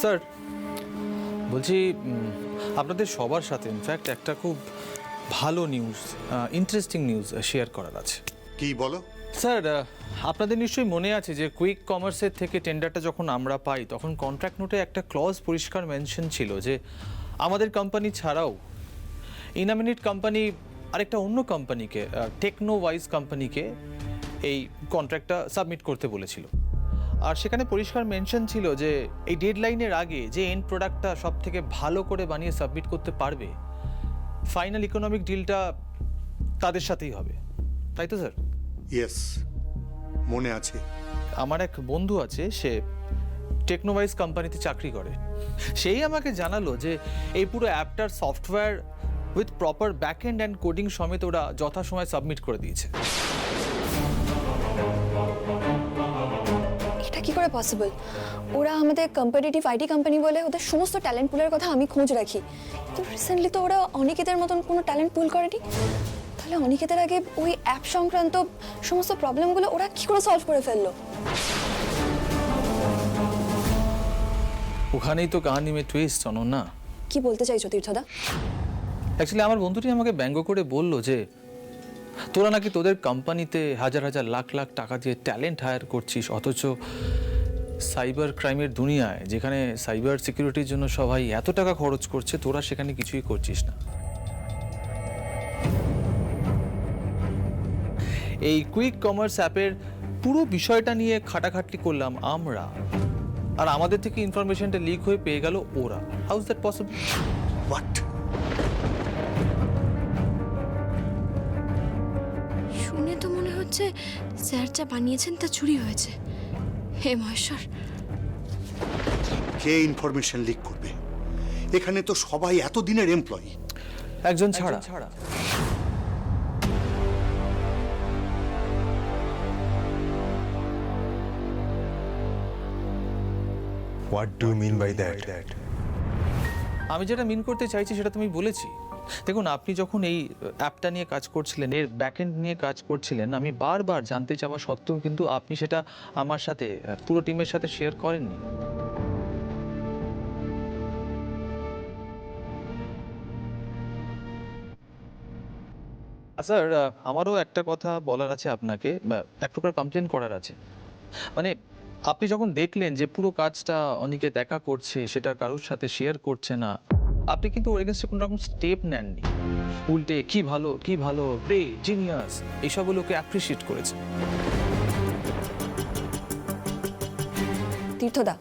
Sir বলছি আপনাদের সবার সাথে ইনফ্যাক্ট একটা খুব ভালো নিউজ, ইন্টারেস্টিং নিউজ শেয়ার করার আছে। কি বলো? স্যার আপনাদের নিশ্চয়ই মনে আছে যে কুইক কমার্সের থেকে টেন্ডারটা যখন আমরা পাই তখন কন্ট্রাক্ট নোটে একটা ক্লজ পরিষ্কার মেনশন ছিল যে আমাদের কোম্পানি ছাড়াও ইনামিনেট কোম্পানি আরেকটা অন্য কোম্পানিকে, টেকনোওয়াইজ কোম্পানিকে এই কন্ট্রাক্টটা সাবমিট করতে বলেছিল। আর সেখানে পরিষ্কার মেনশন ছিল যে এই ডেডলাইনের আগে যে এন্ড প্রোডাক্টটা সব থেকে ভালো করে বানিয়ে সাবমিট করতে পারবে ফাইনাল ইকোনমিক ডিলটা তাদের সাথেই হবে, তাই তো স্যার? ইয়েস, মনে আছে। আমার এক বন্ধু আছে, সে টেকনোওয়াইজ কোম্পানিতে চাকরি করে। সেই আমাকে জানালো যে এই পুরো অ্যাপটার software with proper backend and coding সমেত ওরা যথাসময়ে সাবমিট করে দিয়েছে। এটা কি করে পসিবল? ওরা আমাদের কম্পিটিটিভ আইটি কোম্পানি বলে ওদের সমস্ত ট্যালেন্ট পুলের কথা আমি খোঁজ রাখি, কিন্তু রিসেন্টলি তো ওরা অনিকেতের মতন কোনো ট্যালেন্ট পুল করেনি। তাহলে অনিকেতের আগে ওই অ্যাপ সংক্রান্ত সমস্ত প্রবলেমগুলো ওরা কি করে সলভ করে ফেললো? ওখানেই তো কাহানি মে টুইস্ট, অনন্যা। কি বলতে চাইছো তীর্থদা? অ্যাকচুয়ালি আমার বন্ধুটি আমাকে ব্যঙ্গ করে বলল যে তোরা নাকি তোদের কোম্পানিতে হাজার হাজার লাখ লাখ টাকা দিয়ে ট্যালেন্ট হায়ার করছিস, অথচ সাইবার ক্রাইমের দুনিয়ায় যেখানে সাইবার সিকিউরিটির জন্য সবাই এত টাকা খরচ করছে তোরা সেখানে কিছুই করছিস না। এই কুইক কমার্স অ্যাপের পুরো বিষয়টা নিয়ে খাটাখাটনি করলাম আমরা, আর আমাদের থেকে ইনফরমেশনটা লিক হয়ে পেয়ে গেল ওরা। How is that possible? What? শুনে তো মনে হচ্ছে স্যার যা বানিয়েছেন তা চুরি হয়েছে। হে মহেশ্বর, কে ইনফরমেশন লিক করবে? এখানে তো সবাই এতদিনের এমপ্লয়ি। একজন ছাড়া। What do you mean by that? আমি যেটা মিন করতে চাইছি সেটা তুমি বলেছি। দেখুন, আপনি যখন এই অ্যাপটা নিয়ে কাজ করছিলেন, এর ব্যাকএন্ড নিয়ে কাজ করছিলেন, আমি বারবার জানতে চাওয়া সত্ত্বেও কিন্তু আপনি সেটা আমার সাথে, পুরো টিমের সাথে শেয়ার করেননি। স্যার, আমারও একটা কথা বলার আছে আপনাকে, এক প্রকার কমপ্লেন করার আছে। মানে আপনি যখন দেখলেন যে পুরো কাজটা অনেকে দেখা করছে, সেটা কারোর সাথে শেয়ার করছে না, আপনি কিন্তু ওর এগেনস্টে কোনো রকম স্টেপ নেননি। উল্টে কি ভালো গ্রে জিনিয়াস এইসবগুলোকে অ্যাপ্রিসিয়েট করেছে। তীর্থদা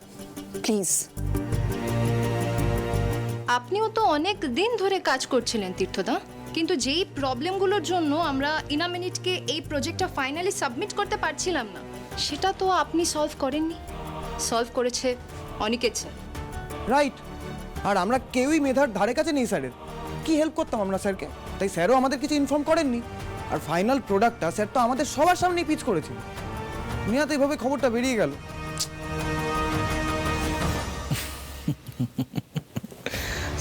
প্লিজ। আপনিও তো অনেক দিন ধরে কাজ করছিলেন তীর্থদা, কিন্তু যেই প্রবলেমগুলোর জন্য আমরা ইনামিনিটকে এই প্রজেক্টটা ফাইনালি সাবমিট করতে পারছিলাম না, সেটা তো আপনি সলভ করেননি, সলভ করেছে অনিকেত স্যার। রাইট। আর আমরা কেউই মেধার ধারে কাছে নেই স্যারের। কি হেল্প করতাম আমরা স্যারকে? তাই স্যারও আমাদের কিছু ইনফর্ম করেননি। আর ফাইনাল প্রোডাক্টটা স্যার তো আমাদের সবার সামনেই পিচ করেছিল। নিয়াতে এইভাবে খবরটা বেরিয়ে গেল।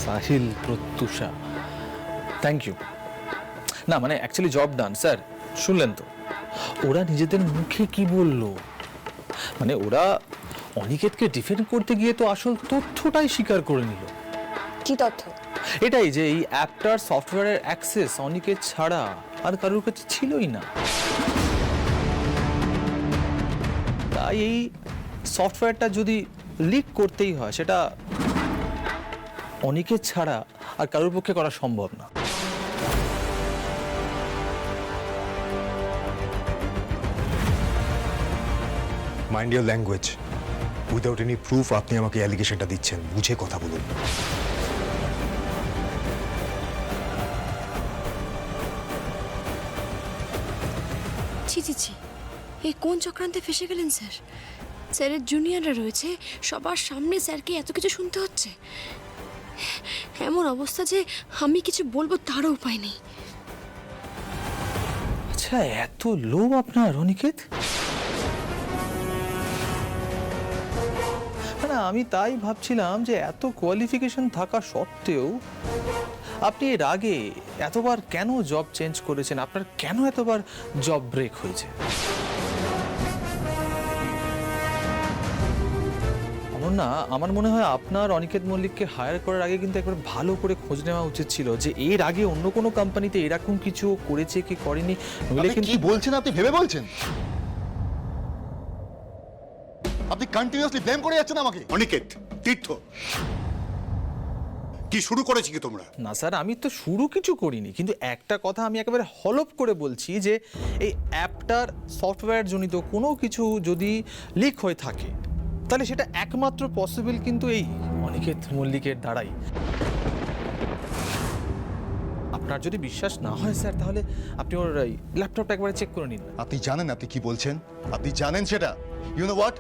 Sahil, Pratyusha, thank you. না মানে অ্যাকচুয়ালি জব ডান স্যার। শুনলেন তো ওরা নিজেদের মুখে কি বললো? মানে ওরা অনিকেতকে ডিফেন্ড করতে গিয়ে তো আসল তথ্যটাই স্বীকার করে নিল। কি তথ্য? এটাই যে এই অ্যাপটার সফটওয়্যারের অ্যাক্সেস অনিকেত ছাড়া আর কারোর কাছে ছিলই না। তাই এই সফটওয়্যারটা যদি লিক করতেই হয় সেটা অনিকেত ছাড়া আর কারোর পক্ষে করা সম্ভব না। Mind your language. Without any proof আপনি আমাকে অ্যালিগেশনটা দিচ্ছেন, বুঝে কথা বলুন। ছি, এই কোন চক্রান্তে ফেসে গেলেন স্যার? স্যারের জুনিয়ররা রয়েছে, সবার সামনে স্যারকে এত কিছু শুনতে হচ্ছে। এমন অবস্থা যে আমি কিছু বলবো তারও উপায় নেই। আচ্ছা, এত লোভ আপনার অনিকেত? না, আমি তাই ভাবছিলাম যে এত কোয়ালিফিকেশন থাকা সত্ত্বেও আপনি এর আগে এতবার কেন জব চেঞ্জ করেছেন, আপনার কেন এতবার জব ব্রেক হয়েছে? শুনুন না, আমার মনে হয় আপনার অনিকেত মল্লিককে হায়ার করার আগে কিন্তু একবার ভালো করে খোঁজ নেওয়া উচিত ছিল যে এর আগে অন্য কোনো কোম্পানিতে এরকম কিছু করেছে কি করেনি, নইলে আপনি কিন্তু কি বলছেন? আপনি ভেবে বলছেন? আপনি কন্টিনিউয়াসলি ব্লেম করে যাচ্ছেন আমাকে। অনিকেত, তীর্থ, কি শুরু করেছি কি তোমরা? না স্যার, আমি তো শুরু কিছু করিনি, কিন্তু একটা কথা আমি একেবারে হলপ করে বলছি যে এই অ্যাপটার সফটওয়্যার জনিত কোনো কিছু যদি লিক হয়ে থাকে তাহলে সেটা একমাত্র পসিবল কিন্তু এই অনিকেত মল্লিকের দ্বারাই। আপনার যদি বিশ্বাস না হয় স্যার, তাহলে আপনি ওর ল্যাপটপটা একবারে চেক করে নিন। আপনি জানেন আপনি কি বলছেন? আপনি জানেন সেটা? ইউ নো হোয়াট,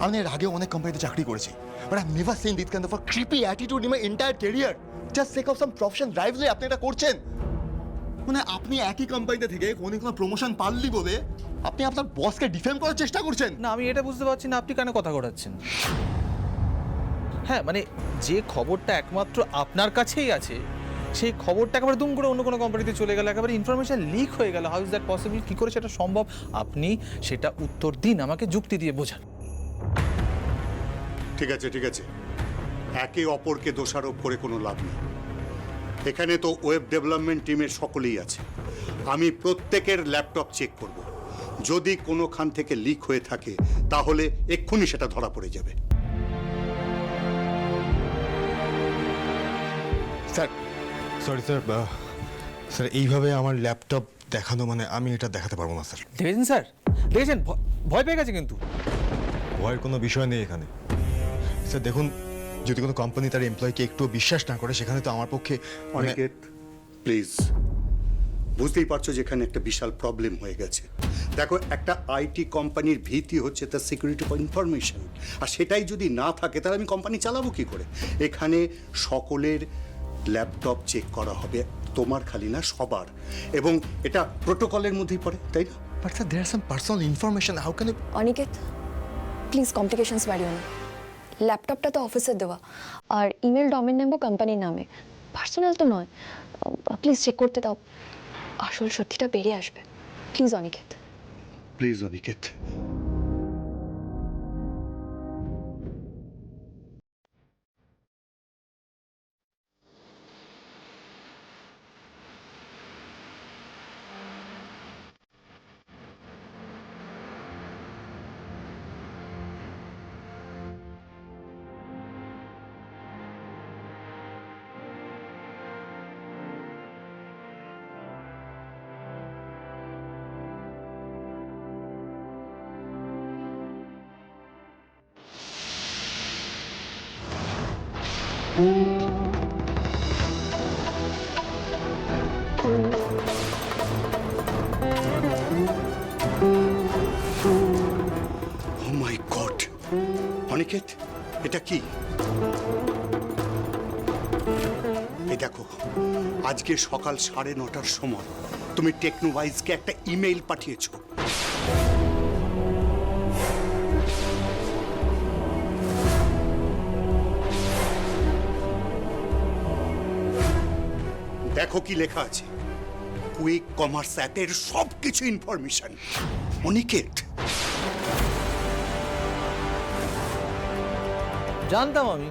আমি এর আগে অনেক কোম্পানিতে চাকরি করেছি, but I never seen this kind of a creepy attitude in my entire career. Just sake of some profession drives আপনি এটা করছেন। মানে আপনি একই কোম্পানিতে থেকে কোনো প্রমোশন পারলি বলে আপনি আপনার বসকে ডিফেম করার চেষ্টা করছেন। না, আমি এটা বুঝতে পারছি না আপনি কেন কথা ঘোরাচ্ছেন। হ্যাঁ, মানে যে খবরটা একমাত্র আপনার কাছেই আছে সেই খবরটা একেবারে দুম করে অন্য কোনো কোম্পানিতে চলে গেল, একেবারে ইনফরমেশন লিক হয়ে গেল। How is that possible? কী করে সেটা সম্ভব? আপনি সেটা উত্তর দিন, আমাকে যুক্তি দিয়ে বোঝান। ঠিক আছে, ঠিক আছে, একে অপরকে দোষারোপ করে কোনো লাভ নেই। এখানে তো ওয়েব ডেভেলপমেন্ট টিমের সকলেই আছে। আমি প্রত্যেকের ল্যাপটপ চেক করব। যদি কোনোখান থেকে লিক হয়ে থাকে তাহলে এক্ষুনি সেটা ধরা পড়ে যাবে। স্যার, সরি স্যার, স্যার এইভাবে আমার ল্যাপটপ দেখানো মানে আমি এটা দেখাতে পারবো না স্যার। দেখেছেন স্যার, দেখেছেন ভয় পেয়ে গেছে কিন্তু। ভয়ের কোনো বিষয় নেই এখানে। স্যার দেখুন, যদি কোনো কোম্পানি তার এমপ্লয়িকে একটু বিশ্বাস না করে সেখানে তো আমার পক্ষে অনিকেত, প্লিজ, বুঝতেই পারছো যে এখানে একটা বিশাল প্রবলেম হয়ে গেছে। দেখো, একটা আইটি কোম্পানির ভীতি হচ্ছে তার সিকিউরিটি ফর ইনফরমেশন, আর সেটাই যদি না থাকে তাহলে আমি কোম্পানি চালাবো কি করে? এখানে সকলের ল্যাপটপ চেক করা হবে, তোমার খালি না, সবার, এবং এটা প্রোটোকলের মধ্যেই পড়ে, তাই না? But sir there are some personal information, how can Aniket, please complications বাড়িও না। ল্যাপটপটা তো অফিসের দেওয়া, আর ইমেল ডোমেন নেবো কোম্পানির নামে, পার্সোনাল তো নয়। প্লিজ চেক করতে দাও, আসল সত্যিটা বেরিয়ে আসবে। Please Aniket. Please Aniket. Oh my god, Aniket, এটা কি? এই দেখো, আজকে সকাল 9:30টার সময় তুমি টেকনোভাইজকে একটা ইমেল পাঠিয়েছো। দেখো কি লেখা আছে, কুইক কমার্স অ্যাপের সব কিছু ইনফরমেশন। অনিকেত, জানতাম, আমি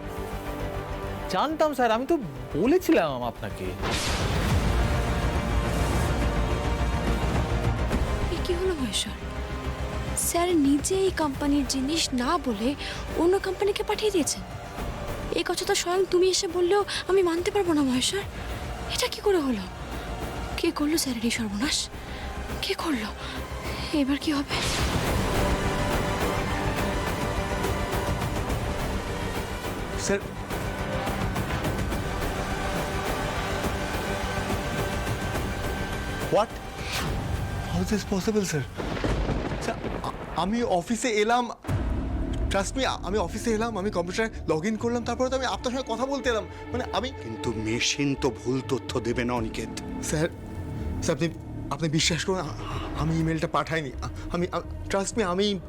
জানতাম স্যার, আমি তো বলেছিলাম আপনাকে। এ কি হলো মহেশ্বর? স্যার নিজে এই কোম্পানির জিনিস না বলে অন্য কোম্পানিকে পাঠিয়ে দিয়েছেন। এই কথা তো স্বয়ং তুমি এসে বললেও আমি মানতে পারবো না মহেশ্বর। এটা কি করে হলো? কে করলো স্যারের এই সর্বনাশ? কে করলো? এবার কি হবে? Sir, what, how is this possible sir? Sir আমি অফিসে এলাম, ট্রাস্ট মি, আমি অফিসে এলাম, আমি কম্পিউটারে লগ ইন করলাম, তারপরে তো আমি আপনার সঙ্গে কথা বলতে এলাম। মানে আমি কিন্তু মেশিন তো ভুল তথ্য দেবে না অনিকেত। স্যার, স্যার আপনি বিশ্বাস করুন, আমি ইমেলটা পাঠাইনি। আমি ট্রাস্ট মি,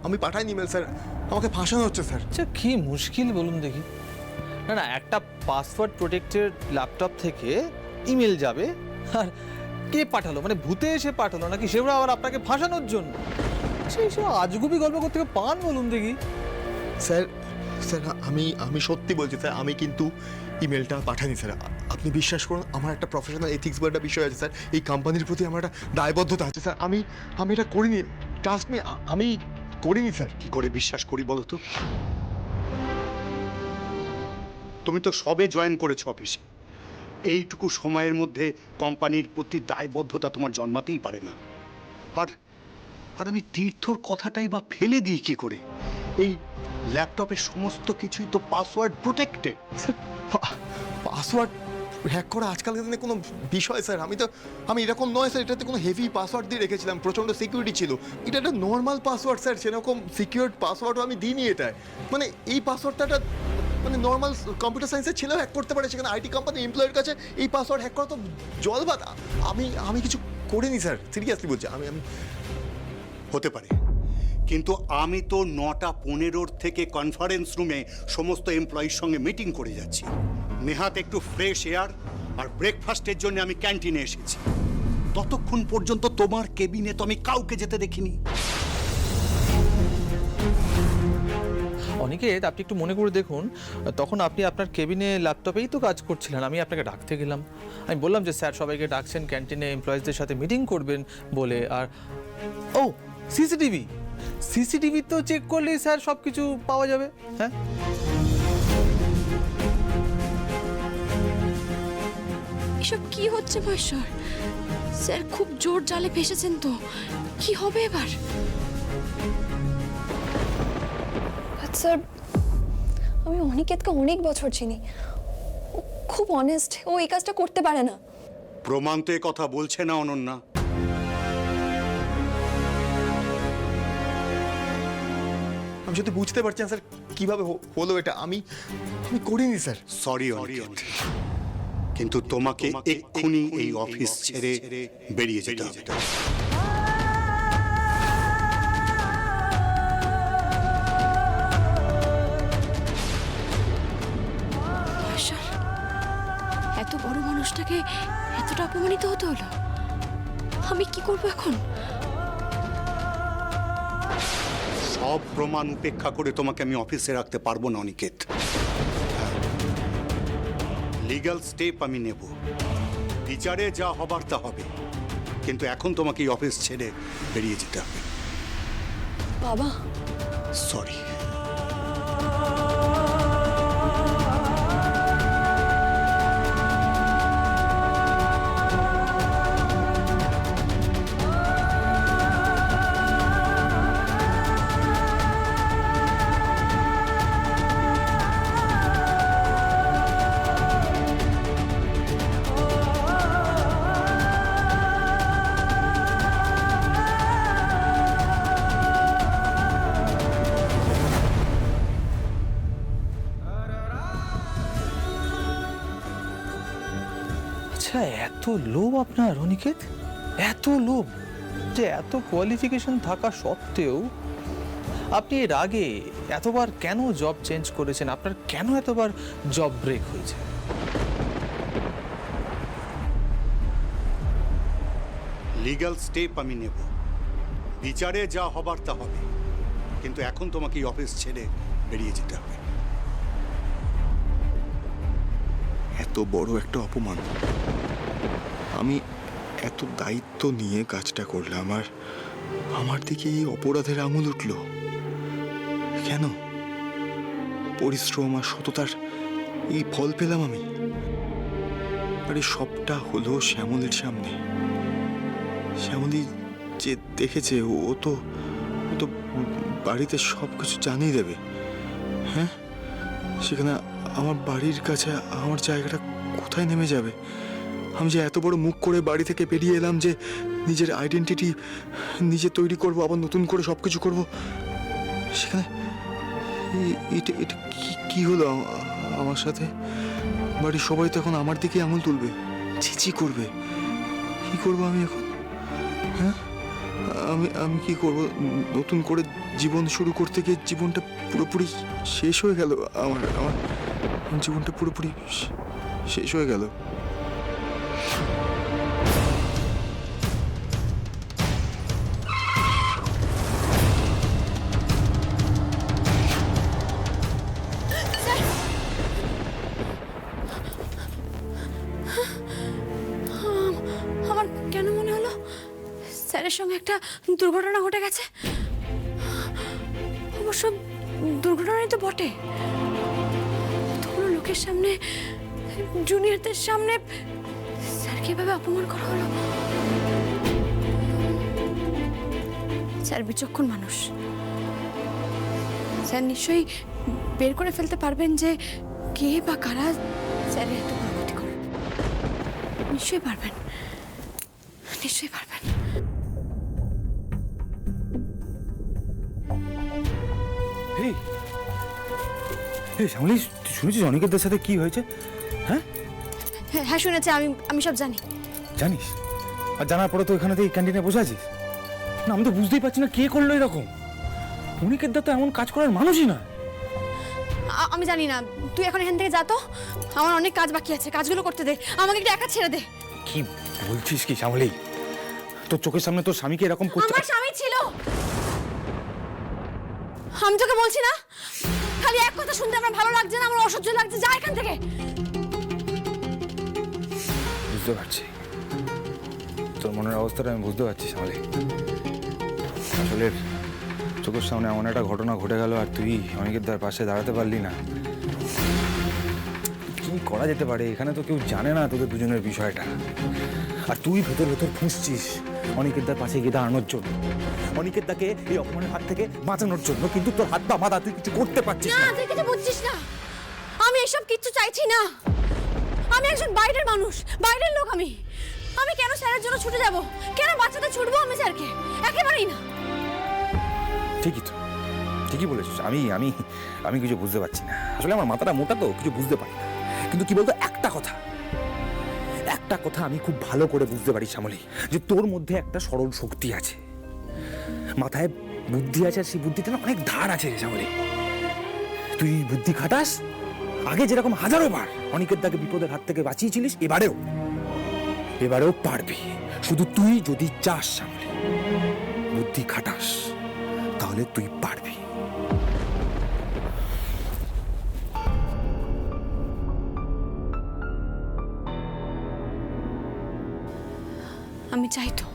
আমি পাঠাইনি ইমেল স্যার, আমাকে ফাঁসানো হচ্ছে স্যার। আচ্ছা, কি মুশকিল বলুন দেখি। না না, একটা পাসওয়ার্ড প্রোটেক্টেড ল্যাপটপ থেকে ইমেল যাবে, আর কে পাঠালো? মানে ভূতে এসে পাঠালো নাকি সেগুলো আবার আপনাকে ফাঁসানোর জন্য? সেই সব আজগুবি গল্প করতে পান বলুন দেখি। স্যার স্যার আমি সত্যি বলছি স্যার, আমি কিন্তু ইমেলটা পাঠাইনি স্যার। আপনি বিশ্বাস করুন, আমার একটা প্রফেশনাল এথিক্স বলে একটা বিষয় আছে স্যার, এই কোম্পানির প্রতি আমার একটা দায়বদ্ধতা আছে স্যার। আমি এটা করিনি, ট্রাস্ট মি, আমি করিনি স্যার। কি করে বিশ্বাস করি বলো তো? তুমি তো সবে জয়েন করেছো অফিসে, এইটুকু সময়ের মধ্যে কোম্পানির প্রতি দায়বদ্ধতা তোমার জন্মাতেই পারে না। আর আমি তীর্থর কথাটাই বা ফেলে দিই কি করে? এই ল্যাপটপের সমস্ত কিছুই তো password protected. Sir password hack করা আজকালকার দিনে কোনো বিষয় স্যার? আমি এরকম নয় স্যার, এটাতে কোনো হেভি পাসওয়ার্ড দিয়ে রেখেছিলাম, প্রচণ্ড সিকিউরিটি ছিল। এটা একটা নর্মাল পাসওয়ার্ড স্যার, সেরকম সিকিউরড পাসওয়ার্ডও আমি দিইনি এটায়। মানে এই পাসওয়ার্ডটা একটা মানে নর্মাল কম্পিউটার সায়েন্সের ছেলেও হ্যাক করতে পারে, সেখানে আইটি কোম্পানির এমপ্লয়ের কাছে এই পাসওয়ার্ড হ্যাক করা তো জলবাদ। আমি কিছু করিনি স্যার, সিরিয়াসলি বলছি। আমি হতে পারে, কিন্তু আমি তো 9:15 থেকে কনফারেন্স রুমে সমস্ত এমপ্লয়ির সঙ্গে মিটিং করে যাচ্ছি। নেহাত একটু ফ্রেশ এয়ার আর ব্রেকফাস্টের জন্য আমি ক্যান্টিনে এসেছি। ততক্ষণ পর্যন্ত তোমার কেবিনে তো আমি কাউকে যেতে দেখিনি। অনিকেত, আপনি একটু মনে করে দেখুন, তখন আপনি আপনার কেবিনে ল্যাপটপেই তো কাজ করছিলেন, আমি আপনাকে ডাকতে গেলাম। আমি বললাম যে স্যার সবাইকে ডাকছেন ক্যান্টিনে এমপ্লয়িজদের সাথে মিটিং করবেন বলে। আর ও সিসিটিভি তো চেক করলেই স্যার সব কিছু পাওয়া যাবে। হ্যাঁ, এসব কি হচ্ছে মহেশ্বর? স্যার খুব জোর জালে ফেসেছেন তো, কি হবে এবার? স্যার, আমি অনিকেতকে অনেক বছর চিনি, ও খুব অনেস্ট, ও এই কাজটা করতে পারে না। প্রমাণ তো এ কথা বলছে না অনন্যা। আমি যদি বুঝতে পারছি না স্যার কিভাবে হলো এটা। আমি করিনি স্যার। সরি অনিকেত, কিন্তু তোমাকে এক্ষুনি এই অফিস ছেড়ে বেরিয়ে যেতে হবে। মহেশ্বর, এত বড় মানুষটাকে এতটা অপমানিত হতে হলো? আমি কি করবো এখন? সব প্রমাণ উপেক্ষা করে তোমাকে আমি অফিসে রাখতে পারবো না অনিকেত। লিগ্যাল স্টেপ আমি নেব, বিচারে যা হবার তা হবে, কিন্তু এখন তোমাকে এই অফিস ছেড়ে বেরিয়ে যেতে হবে। বাবা, সরি। আচ্ছা, এত লোভ আপনার অনিকেত? এত লোভ যে এত কোয়ালিফিকেশন থাকা সত্ত্বেও আপনি এর আগে এতবার কেন জব চেঞ্জ করেছেন? আপনার কেন এতবার জব ব্রেক হয়েছে? লিগ্যাল স্টেপ আমি নেব, বিচারে যা হবার তা হবে, কিন্তু এখন তোমাকে এই অফিস ছেড়ে বেরিয়ে যেতে হবে। এত বড় একটা অপমান, আমি এত দায়িত্ব নিয়ে কাজটা করলাম আর আমার দিকে এই অপরাধের আঙুল উঠল কেন? পরিশ্রম আর সততার এই ফল পেলাম আমি, আর এই সবটা হলো শ্যামলীর সামনে। শ্যামলী যে দেখেছে, ও তো বাড়িতে সব কিছু জানিয়ে দেবে। হ্যাঁ, সেখানে আমার বাড়ির কাছে আমার জায়গাটা কোথায় নেমে যাবে? আমি যে এত বড় মুখ করে বাড়ি থেকে বেরিয়ে এলাম যে নিজের আইডেন্টিটি নিজে তৈরি করব, আবার নতুন করে সব কিছু করবো, সেখানে এটা এটা কি হলো আমার সাথে? বাড়ির সবাই তো এখন আমার দিকে আঙুল তুলবে, ছিছি করবে। কি করবো আমি এখন? হ্যাঁ, আমি কি করব? নতুন করে জীবন শুরু করতে গিয়ে জীবনটা পুরোপুরি শেষ হয়ে গেল। আমার জীবনটা পুরোপুরি শেষ হয়ে গেল। স্যারের সঙ্গে একটা দুর্ঘটনা ঘটে গেছে। অবশ্য দুর্ঘটনাই তো বটে, এতগুলো লোকের সামনে, জুনিয়রদের সামনে স্যারকে এভাবে অপমান করা হলো। স্যার বিচক্ষণ মানুষ, স্যার নিশ্চয়ই বের করে ফেলতে পারবেন যে কে বা কারা স্যারের এত বড় ক্ষতি করে। নিশ্চয়ই পারবেন, নিশ্চয়ই পারবেন। এই এই শ্যামলী, তুই শুনেছিস অনিকেতদের সাথে কি হয়েছে? হ্যাঁ হ্যাঁ শুনেছি, আমি সব জানি। জানিস? আর জানার পরে তো এখানে ক্যান্টিনে বসে আছিস? না, আমি তো বুঝতেই পারছি না কে করলো এরকম। অনিকেতদা তো এমন কাজ করার মানুষই না। আমি জানি না, তুই এখন এখান থেকে যা তো, আমার অনেক কাজ বাকি আছে, কাজগুলো করতে দে, আমাকে একটু একা ছেড়ে দে। কি বলছিস কি শ্যামলী? তোর চোখের সামনে তোর স্বামীকে এরকম করছে? আমার স্বামী ছিল, আমি তোকে বলছি না, খালি এক কথা শুনতে আমার ভালো লাগছে না, আমার অসহ্য লাগছে, যা এখান থেকে। বুঝতে পারছি তোর মনের অবস্থাটা, আমি বুঝতে পারছি শ্যামলী। আসলে চোখের সামনে এমন একটা ঘটনা ঘটে গেল আর তুই অনিকেতদার পাশে দাঁড়াতে পারলি না। কি করা যেতে পারে? এখানে তো কেউ জানে না তোদের দুজনের বিষয়টা, আর তুই ভেতর ভেতর ফুঁসছিস অনিকেতদার পাশে গিয়ে দাঁড়ানোর জন্য, অনিকেতদাকে এই অপমানের হাত থেকে বাঁচানোর জন্য, কিন্তু তোর হাত পা বাঁধা, তুই কিছু করতে পারছিস না, না। তুই কিছু বুঝছিস না, আমি এসব কিচ্ছু চাইছি না। আমি একজন বাইরের মানুষ, বাইরের লোক। আমি কেন স্যারের জন্য ছুটে যাব? কেন বাঁচাতে ছুটবো আমি স্যারকে? একেবারেই না। ঠিকই তো, ঠিকই বলেছিস। আমি আমি আমি কিছু বুঝতে পারছি না। আসলে আমার মাথাটা মোটা তো, কিছু বুঝতে পারি না। কিন্তু কি বলতো, একটা কথা আমি খুব ভালো করে বুঝতে পারি শ্যামলী, যে তোর মধ্যে একটা সরল শক্তি আছে, মাথায় বুদ্ধি আছে, আর সেই বুদ্ধিটা না অনেক ধার আছে রে শ্যামলী। তুই বুদ্ধি খাটাস, আগে যেরকম হাজারো বার অনিকেতদাকে বিপদের হাত থেকে বাঁচিয়েছিলিস, এবারেও পারবি। শুধু তুই যদি চাস শ্যামলী, বুদ্ধি খাটাস, তাহলে তুই পারবি। আমি চাই তো,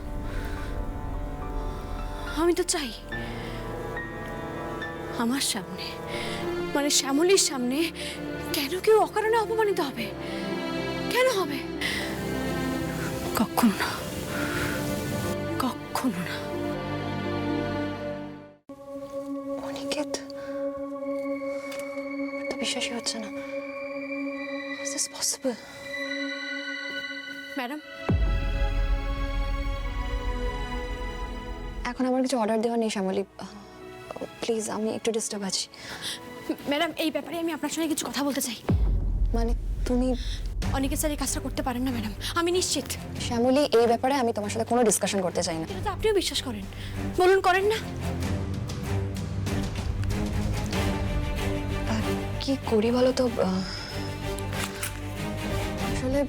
আমি তো চাই আমার সামনে, মানে শ্যামলীর সামনে কেন কেউ অকারণে অপমানিত হবে? কেন হবে? কখনো না, কখনো না। অনিকেত, তো বিশ্বাসই হচ্ছে না। Is this possible? ম্যাডাম, এখন আমার কিছু অর্ডার দেওয়া নেই শ্যামলী, প্লিজ, আমি একটু ডিস্টার্ব আছি। ম্যাডাম, এই ব্যাপারে আমি আপনার সঙ্গে কিছু কথা বলতে চাই। মানে তুমি? অনিকেত স্যার এই কাজটা করতে পারেন না ম্যাডাম, আমি নিশ্চিত। শ্যামলী, এই ব্যাপারে আমি তোমার সাথে কোনো ডিসকাশন করতে চাই না। এটা তো আপনিও বিশ্বাস করেন, বলুন করেন না? কি করি বলো তো? আসলে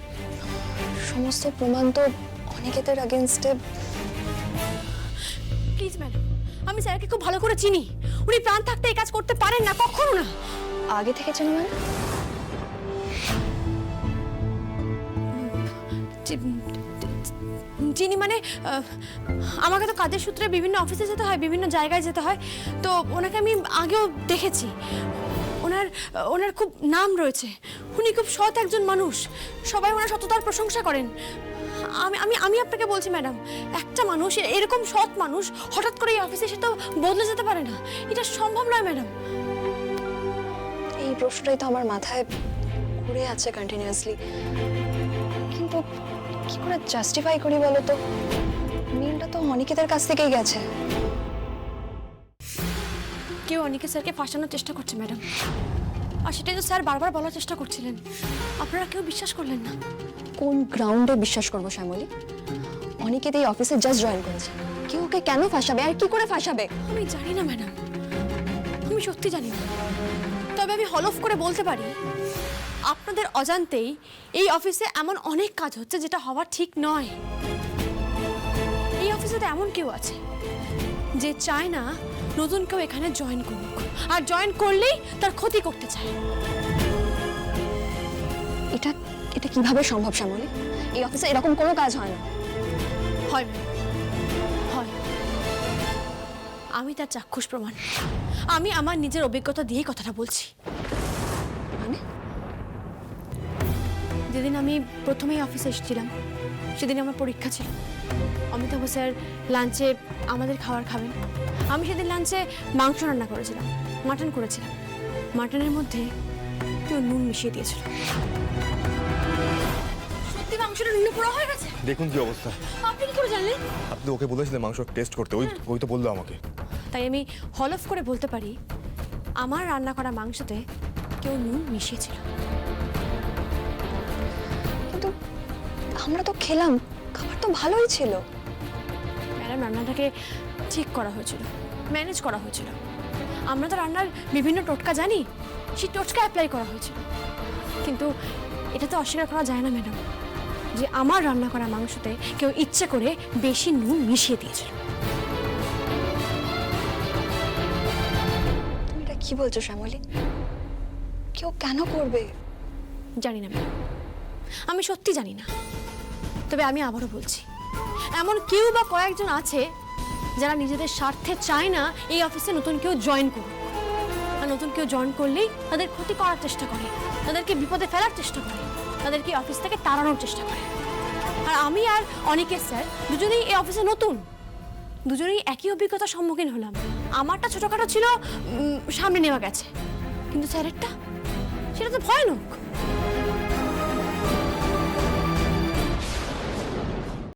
সমস্ত প্রমাণ তো অনিকেতের এগেনস্টে। প্লিজ ম্যাডাম, আমি স্যারকে খুব ভালো করে চিনি, উনি প্রাণ থাকতে এই কাজ করতে পারেন না, কখনো না। আগে থেকে চেনো মানে? চিনি মানে আমাকে তো কাজের সূত্রে বিভিন্ন অফিসে যেতে হয়, বিভিন্ন জায়গায় যেতে হয়, তো ওনাকে আমি আগেও দেখেছি। ওনার খুব নাম রয়েছে, উনি খুব সৎ একজন মানুষ, সবাই ওনার সততার প্রশংসা করেন। আমি আপনাকে বলছি ম্যাডাম, একটা মানুষ, এরকম সৎ মানুষ হঠাৎ করে এই অফিসে এসে তো বদলে যেতে পারে না, এটা সম্ভব নয় ম্যাডাম। এই প্রশ্নটাই তো আমার মাথায় ঘুরে আছে কন্টিনিউয়াসলি, কিন্তু কি করে জাস্টিফাই করি বলো তো? মেলটা তো অনিকেতের কাছ থেকেই গেছে। কেউ অনিকেত স্যারকে ফাঁসানোর চেষ্টা করছে ম্যাডাম, আর সেটাই তো স্যার বারবার বলার চেষ্টা করছিলেন, আপনারা কেউ বিশ্বাস করলেন না। কোন গ্রাউন্ডে বিশ্বাস করবো শ্যামলী? অনিকেত এই অফিসে জাস্ট জয়েন করেছে, কেউ ওকে কেন ফাঁসাবে আর কি করে ফাঁসাবে? আমি জানি না ম্যাডাম, আমি সত্যি জানি না, তবে আমি হলফ করে বলতে পারি আপনাদের অজান্তেই এই অফিসে এমন অনেক কাজ হচ্ছে যেটা হওয়া ঠিক নয়। এই অফিসে তো এমন কেউ আছে যে চায় না নতুন কেউ এখানে জয়েন করুক, আর জয়েন করলেই তার ক্ষতি করতে চায়। এটা এটা কিভাবে সম্ভব শ্যামলী? এই অফিসে এরকম কোনো কাজ হয় না। হয় ম্যাডাম, হয়। আমি তার চাক্ষুষ প্রমাণ। আমি আমার নিজের অভিজ্ঞতা দিয়েই কথাটা বলছি। মানে যেদিন আমি প্রথমেই অফিসে এসেছিলাম সেদিন আমার পরীক্ষা ছিল। অমিতাভ স্যার লাঞ্চে আমাদের খাবার খাবেন। আমি সেদিন লাঞ্চে মাংস রান্না করেছিলাম, মাটন করেছিলাম। মাটনের মধ্যে কেউ নুন মিশিয়ে দিয়েছিল। সত্যি মাংসটা নুনে পোড়া হয়ে গেছে। দেখুন কি অবস্থা। আপনি কি করে জানলেন? আপনি ওকে বলেছিলেন মাংস টেস্ট করতে, ওই তো বললো আমাকে। তাই আমি হলফ করে বলতে পারি আমার রান্না করা মাংসতে কেউ নুন মিশিয়েছিল। কিন্তু আমরা তো খেলাম, খাবার তো ভালোই ছিল। ম্যাডাম, রান্নাটাকে ঠিক করা হয়েছিল, ম্যানেজ করা হয়েছিল। আমরা তো রান্নার বিভিন্ন টোটকা জানি, সেই টোটকা অ্যাপ্লাই করা হয়েছিল। কিন্তু এটা তো অস্বীকার করা যায় না ম্যাডাম যে আমার রান্না করা মাংসতে কেউ ইচ্ছে করে বেশি নুন মিশিয়ে দিয়েছিল। তুমি এটা কি বলছো শ্যামলী? কেউ কেন করবে? জানি না ম্যাডাম, আমি সত্যি জানি না। তবে আমি আবারও বলছি, এমন কেউ বা কয়েকজন আছে যারা নিজেদের স্বার্থে চায় না এই অফিসে নতুন কেউ জয়েন করুক। আর নতুন কেউ জয়েন করলেই তাদের ক্ষতি করার চেষ্টা করে, তাদেরকে বিপদে ফেলার চেষ্টা করে, তাদেরকে অফিস থেকে তাড়ানোর চেষ্টা করে। আর আমি আর অনিকেত স্যার দুজনেই এই অফিসে নতুন, দুজনেই একই অভিজ্ঞতার সম্মুখীন হলাম। আমারটা ছোটখাটো ছিল, সামনে নেওয়া গেছে, কিন্তু স্যারেরটা সেটা তো ভয়ানক।